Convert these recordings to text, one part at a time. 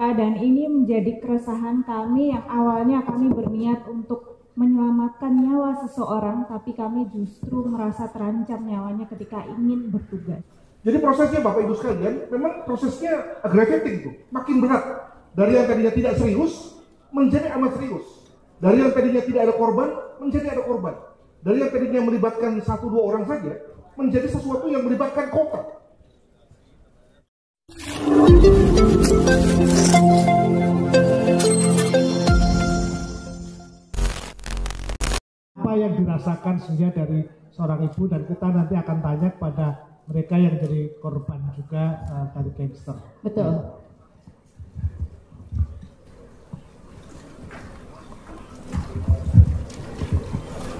keadaan ini menjadi keresahan kami yang awalnya kami berniat untuk menyelamatkan nyawa seseorang, tapi kami justru merasa terancam nyawanya ketika ingin bertugas. Jadi prosesnya Bapak Ibu sekalian, memang prosesnya aggravating itu, makin berat. Dari yang tadinya tidak serius, menjadi amat serius. Dari yang tadinya tidak ada korban, menjadi ada korban. Dari yang tadinya melibatkan 1-2 orang saja, menjadi sesuatu yang melibatkan kota. Apa yang dirasakan sehingga dari seorang ibu, dan kita nanti akan tanya kepada mereka yang jadi korban juga dari gangster. Betul.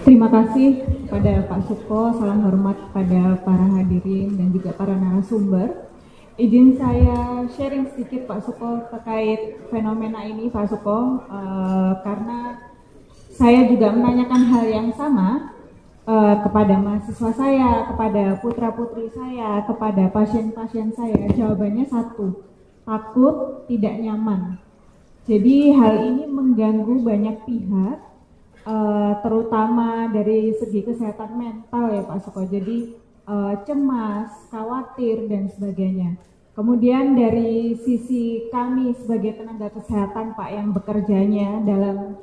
Terima kasih kepada Pak Suko, salam hormat kepada para hadirin dan juga para narasumber. Izin saya sharing sedikit Pak Suko terkait fenomena ini Pak Suko, karena saya juga menanyakan hal yang sama kepada mahasiswa saya, kepada putra-putri saya, kepada pasien-pasien saya. Jawabannya satu, takut, tidak nyaman. Jadi hal ini mengganggu banyak pihak, terutama dari segi kesehatan mental ya Pak Suko. Jadi cemas, khawatir dan sebagainya. Kemudian dari sisi kami sebagai tenaga kesehatan Pak yang bekerjanya dalam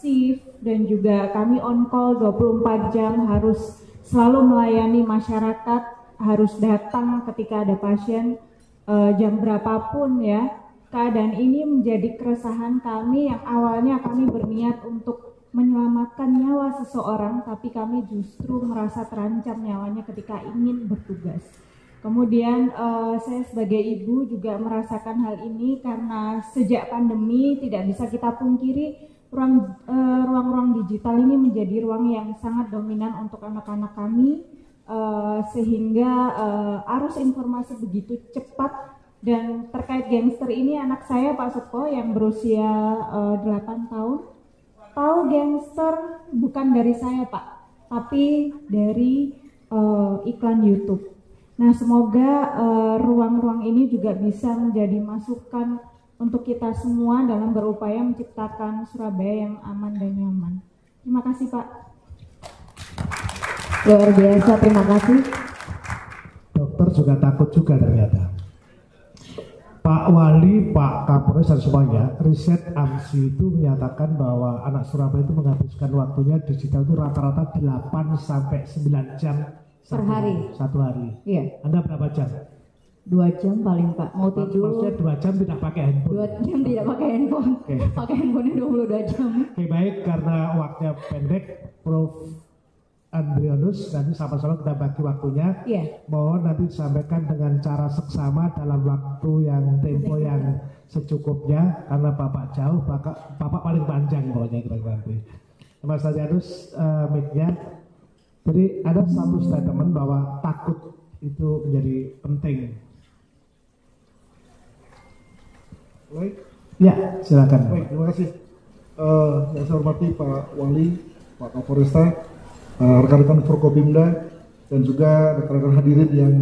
shift dan juga kami on call 24 jam, harus selalu melayani masyarakat, harus datang ketika ada pasien jam berapapun ya. Keadaan ini menjadi keresahan kami yang awalnya kami berniat untuk menyelamatkan nyawa seseorang, tapi kami justru merasa terancam nyawanya ketika ingin bertugas. Kemudian saya sebagai ibu juga merasakan hal ini karena sejak pandemi tidak bisa kita pungkiri ruang-ruang digital ini menjadi ruang yang sangat dominan untuk anak-anak kami, sehingga arus informasi begitu cepat. Dan terkait gangster ini, anak saya Pak Suko yang berusia 8 tahun tahu gangster bukan dari saya Pak, tapi dari iklan YouTube. Nah, semoga ruang-ruang ini juga bisa menjadi masukan untuk kita semua dalam berupaya menciptakan Surabaya yang aman dan nyaman. Terima kasih Pak. Luar biasa, terima kasih. Dokter juga takut juga ternyata. Pak Wali, Pak Kapolres dan semuanya, riset AMSI itu menyatakan bahwa anak Surabaya itu menghabiskan waktunya digital itu rata-rata 8 sampai 9 jam per hari. Satu hari. Iya. Anda berapa jam? 2 jam paling Pak. Mau tidur. Maksudnya 2 jam tidak pakai handphone. 2 jam tidak pakai handphone. Okay. Pakai handphonenya 22 jam. Oke, baik, karena waktunya pendek, Prof. Andrianus, nanti sama-sama kita bagi waktunya. Iya. Mohon nanti disampaikan dengan cara seksama dalam waktu yang tempo yang secukupnya, karena Bapak jauh, Bapak paling panjang pokoknya kira-kira nanti. Mas Andrianus, mic-nya. Jadi ada satu statement bahwa takut itu menjadi penting. Baik. Ya, silakan. Baik, terima kasih. Yang saya hormati Pak Wali, Pak Kapolresta, rekan-rekan Forkopimda, dan juga rekan-rekan hadirin yang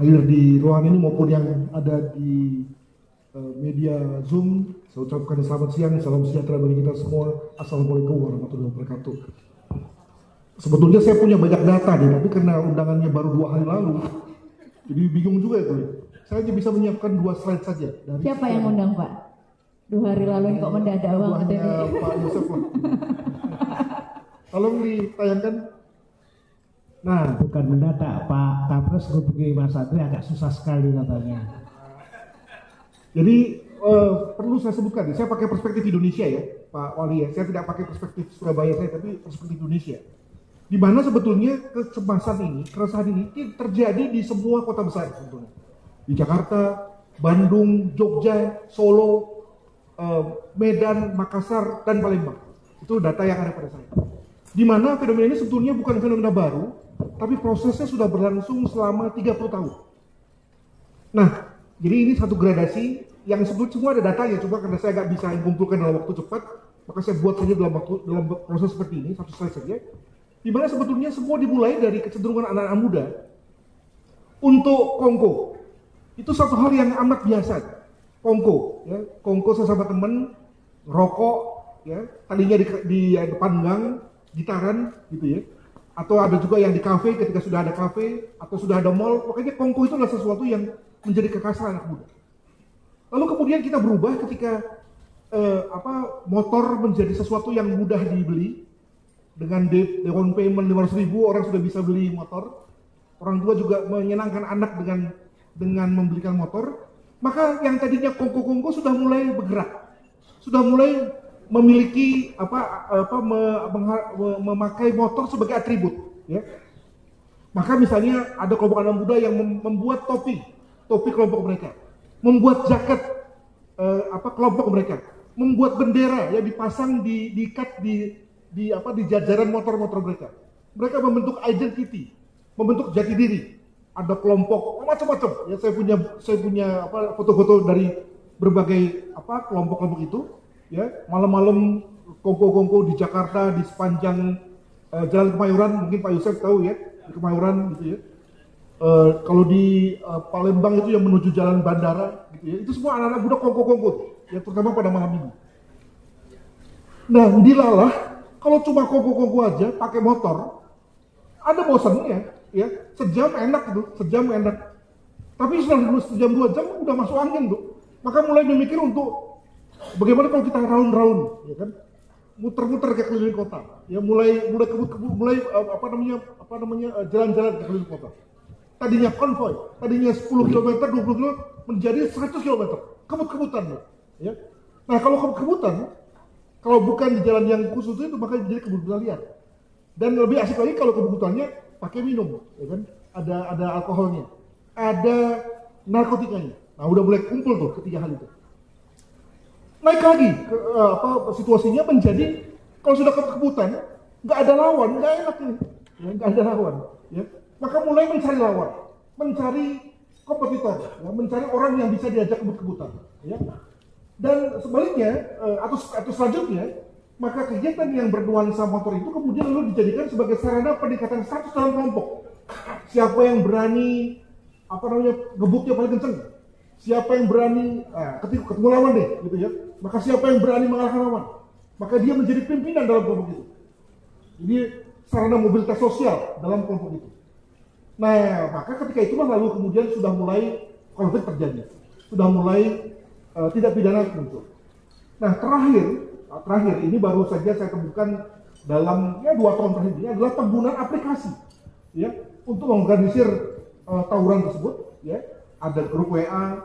hadir di ruangan ini maupun yang ada di media Zoom. Saya ucapkan selamat siang, salam sejahtera bagi kita semua. Assalamualaikum warahmatullahi wabarakatuh. Sebetulnya saya punya banyak data nih, tapi karena undangannya baru 2 hari lalu, jadi bingung juga itu. Saya hanya bisa menyiapkan 2 slide saja. Dari siapa yang undang Pak? 2 hari lalu ini kok mendadak banget ini. Pak Yusuf lah. Tolong ditayangkan. Nah, bukan mendadak, Pak Kapolres hubungi Mas Andri agak susah sekali katanya. Jadi perlu saya sebutkan, saya pakai perspektif Indonesia ya, Pak Wali ya. Saya tidak pakai perspektif Surabaya saya, tapi perspektif Indonesia. Di mana sebetulnya kecemasan ini, keresahan ini terjadi di semua kota besar sebetulnya. Di Jakarta, Bandung, Jogja, Solo, Medan, Makassar, dan Palembang. Itu data yang ada pada saya. Di mana fenomena ini sebetulnya bukan fenomena baru, tapi prosesnya sudah berlangsung selama 30 tahun. Nah, jadi ini satu gradasi yang sebetulnya semua ada datanya, cuma karena saya nggak bisa kumpulkan dalam waktu cepat, maka saya buat saja dalam proses seperti ini, satu slide saja. Di mana sebetulnya semua dimulai dari kecenderungan anak-anak muda untuk kongko. Itu satu hal yang amat biasa. kongko, ya, kongko sesama temen, rokok, ya, tadinya di depan gang, gitaran, gitu ya. Atau ada juga yang di kafe ketika sudah ada kafe atau sudah ada mall, makanya kongko itu adalah sesuatu yang menjadi kekhasan anak muda. Lalu kemudian kita berubah ketika motor menjadi sesuatu yang mudah dibeli dengan down payment 500.000 orang sudah bisa beli motor. Orang tua juga menyenangkan anak dengan membelikan motor. Maka yang tadinya kongko-kongko sudah mulai bergerak, sudah mulai memiliki memakai motor sebagai atribut, ya. Maka misalnya ada kelompok anak muda yang membuat topi kelompok mereka, membuat jaket kelompok mereka, membuat bendera yang dipasang diikat di jajaran motor-motor mereka. Mereka membentuk identity, membentuk jati diri. Ada kelompok macam-macam. Ya, saya punya foto-foto dari berbagai kelompok-kelompok itu. Ya, malam-malam kongko-kongko di Jakarta di sepanjang Jalan Kemayoran, mungkin Pak Yusef tahu ya, di Kemayoran gitu ya. Kalau di Palembang itu yang menuju Jalan Bandara gitu ya. Itu semua anak-anak muda kongko-kongko ya, terutama pada malam minggu. Nah, dilalah kalau cuma kongko-kongko aja pakai motor, ada bosannya ya. Sejam enak. Tapi setelah sejam 2 jam udah masuk angin tuh. Maka mulai memikir untuk bagaimana kalau kita round-round, ya kan, muter-muter ke keliling kota, ya mulai jalan-jalan ke keliling kota. Tadinya konvoy, tadinya 10 km, 20 km menjadi 100 km, kebut-kebutan, ya. Nah kalau kebut-kebutan, kalau bukan di jalan yang khusus itu maka menjadi kebut-kebutan liar. Dan lebih asik lagi kalau kebutuhannya pakai minum, ya kan? Ada alkoholnya, ada narkotikanya. Nah udah mulai kumpul tuh ketiga hal itu. Naik lagi situasinya menjadi kalau sudah kebutuhan nggak ada lawan, nggak enak nih, ya, nggak ada lawan, ya. Maka mulai mencari lawan, mencari kompetitor, ya, mencari orang yang bisa diajak kebut-kebutan, ya. Dan sebaliknya atau selanjutnya, maka kegiatan yang bernuansa motor itu kemudian lalu dijadikan sebagai sarana peningkatan status dalam kelompok. Siapa yang berani gebuknya paling kenceng, siapa yang berani ketika ketemu lawan deh, gitu ya. Maka siapa yang berani mengalahkan lawan, maka dia menjadi pimpinan dalam kelompok itu. Jadi sarana mobilitas sosial dalam kelompok itu. Nah, maka ketika itulah lalu kemudian sudah mulai konflik terjadi, sudah mulai tidak pidana muncul. Nah, terakhir ini baru saja saya temukan dalam 2 tahun terakhir ini adalah penggunaan aplikasi, ya, untuk mengorganisir tawuran tersebut, ya. Ada grup WA,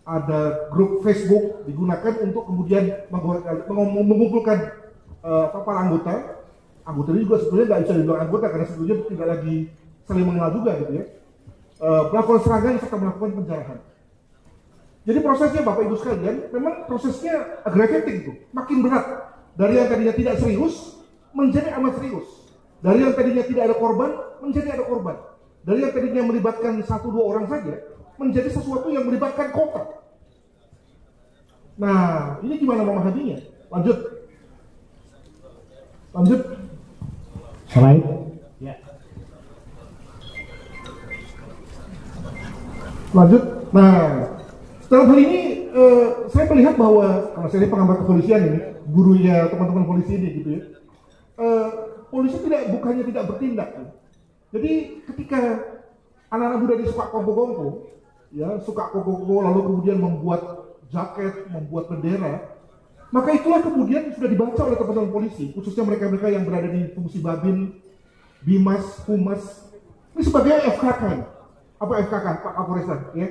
ada grup Facebook digunakan untuk kemudian mengumpulkan para anggota. Anggota ini juga sebetulnya nggak bisa dibilang anggota karena sebetulnya tidak lagi saling mengenal juga, gitu ya. Melakukan serangan serta melakukan penjarahan. Jadi prosesnya Bapak Ibu sekalian, memang prosesnya aggravating itu, makin berat. Dari yang tadinya tidak serius menjadi amat serius. Dari yang tadinya tidak ada korban menjadi ada korban. Dari yang tadinya melibatkan 1-2 orang saja menjadi sesuatu yang melibatkan kota. Nah, ini gimana memahaminya? Lanjut. Slide. Ya. Lanjut. Nah, dalam hal ini saya melihat bahwa karena saya pengamat kepolisian ini, gurunya teman-teman polisi ini gitu ya. Polisi bukannya tidak bertindak. Ya. Jadi ketika anak-anak muda ini suka kongko-kongko, ya, lalu kemudian membuat jaket, membuat bendera, maka itulah kemudian sudah dibaca oleh teman-teman polisi, khususnya mereka-mereka yang berada di fungsi Babin, Bimas, Humas, ini sebagai FKK, Pak Kapolres, ya,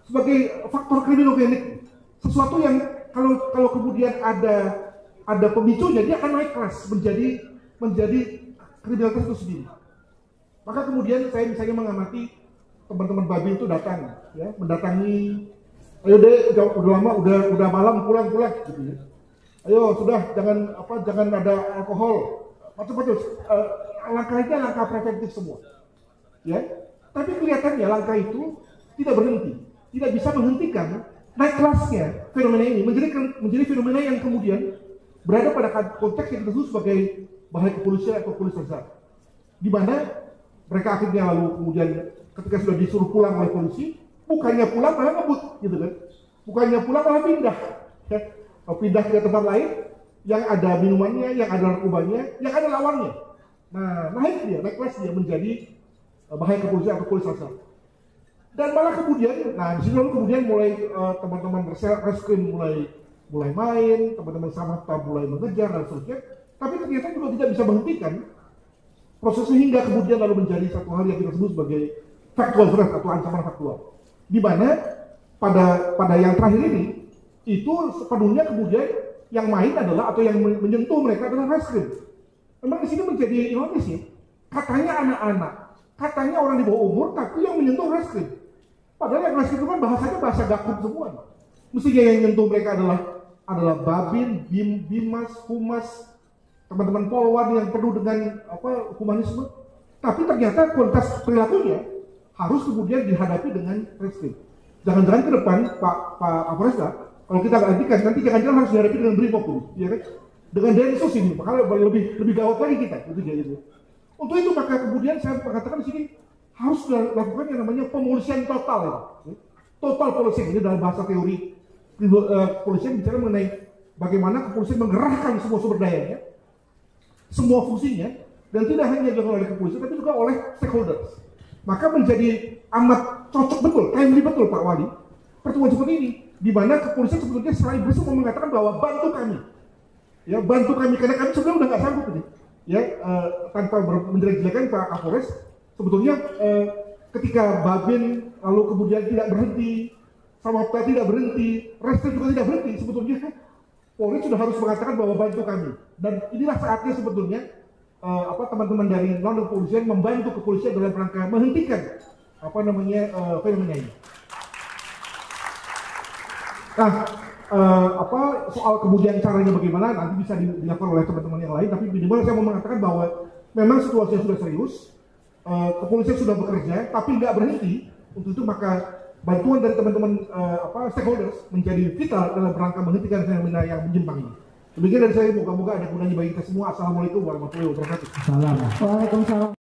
sebagai faktor kriminogenik, sesuatu yang kalau kemudian ada pemicunya, dia akan naik kelas menjadi kriminalitas itu sendiri. Maka kemudian saya misalnya mengamati teman-teman Babin itu datang, ya, mendatangi, ayo deh, udah lama, udah malam, pulang gitu ya. Ayo sudah, jangan ada alkohol, macam-macam. Langkahnya langkah preventif semua, ya. Tapi kelihatannya langkah itu tidak berhenti, tidak bisa menghentikan naik kelasnya fenomena ini menjadi fenomena yang kemudian berada pada konteks yang disebut sebagai bahaya kepolisian atau polis besar, di mana mereka akhirnya lalu kemudian ketika sudah disuruh pulang oleh polisi, bukannya pulang malah ngebut, gitu kan? bukannya pulang malah pindah, ya. Pindah ke tempat lain yang ada minumannya, yang ada narkobanya, yang ada lawannya. Nah, naik kelas dia menjadi bahaya kepolisian atau polis asal. Dan malah kemudian, nah di sini lalu kemudian mulai teman-teman reskrim mulai main, teman-teman Samapta mulai mengejar dan seterusnya. Tapi ternyata juga tidak bisa menghentikan prosesnya hingga kemudian lalu menjadi satu hal yang kita sebut sebagai factual threat atau ancaman faktual. Di mana pada yang terakhir ini itu sepenuhnya kemudian yang main adalah atau yang menyentuh mereka adalah reskrim. Memang di sini menjadi ironis ya. Katanya anak-anak, katanya orang di bawah umur, tapi yang menyentuh reskrim. Padahal yang reskrim itu kan bahasanya bahasa gakum semua. Mestinya yang menyentuh mereka adalah Babin, Bimas, Humas, teman-teman Polwan yang penuh dengan humanisme. Tapi ternyata kualitas perilakunya harus kemudian dihadapi dengan reskrim. Jangan-jangan ke depan Pak Kapolresta, kalau kita nggak hentikan, nanti jangan-jangan harus dihadapi dengan Brimob, ya kan? Dengan Densus ini, makanya lebih gawat lagi kita, gitu. Untuk itu maka kemudian saya mengatakan di sini harus dilakukan yang namanya pemolisian total, ya. Total policing ini dalam bahasa teori kepolisian bicara mengenai bagaimana kepolisian menggerakkan semua sumber dayanya, semua fungsinya, dan tidak hanya dilakukan oleh kepolisian tapi juga oleh stakeholders. Maka menjadi amat cocok betul, timely betul Pak Wali, pertemuan seperti ini, di mana kepolisian sebetulnya secara implisit mau mengatakan bahwa bantu kami, ya bantu kami karena kami sebenarnya udah nggak sanggup ini, ya tanpa menjelek-jelekan Pak Kapolres, sebetulnya ketika Babin lalu kemudian tidak berhenti, Samapta tidak berhenti, Reskrim juga tidak berhenti, sebetulnya Polri sudah harus mengatakan bahwa bantu kami, dan inilah saatnya sebetulnya teman-teman dari non-kepolisian membantu kepolisian dalam rangka menghentikan fenomena ini. Nah, soal kemudian caranya bagaimana nanti bisa dilakukan oleh teman-teman yang lain, tapi minimal saya mau mengatakan bahwa memang situasinya sudah serius, kepolisian sudah bekerja, tapi nggak berhenti. Untuk itu maka bantuan dari teman-teman stakeholders menjadi vital dalam rangka menghentikan fenomena yang menyimpang ini. Demikian dari saya, moga-moga ada gunanya bagi kita semua. Assalamualaikum warahmatullahi wabarakatuh. Salam. Waalaikumsalam.